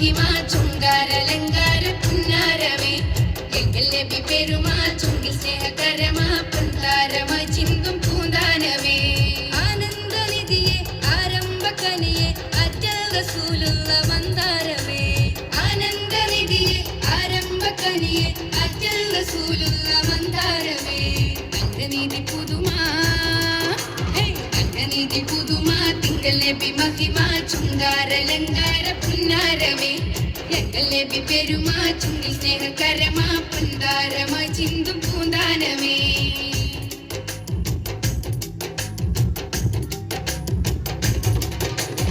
മഹിമ ചുങ്കാരലങ്കാര പുന്നാരമേ എങ്കൽ നബി പെരുമാ ചുണ്ടിൽ സ്നേഹകരമാ പന്താരമാ ചിന്തും പൂന്താനമേ ആനന്ദനിധിയെ ആരംഭകനിയെ അറ്റൽ റസൂലുള്ള മന്ദാരമേ ആനന്ദനിധിയെ ആരംഭകനിയെ അറ്റൽ റസൂലുള്ള മന്ദാരമേ അംഗനീതി പുതുമാ അംഗനീതി പുതുമാ തിങ്കൾ നബി മഹിമ ചുങ്കാരലങ്കാര പുന്നാരമേ എങ്കൽ നബി പെരുമാ ചുണ്ടിൽ സ്നേഹകരമാ പന്താരമാ ചിന്തും പൂന്താനമേ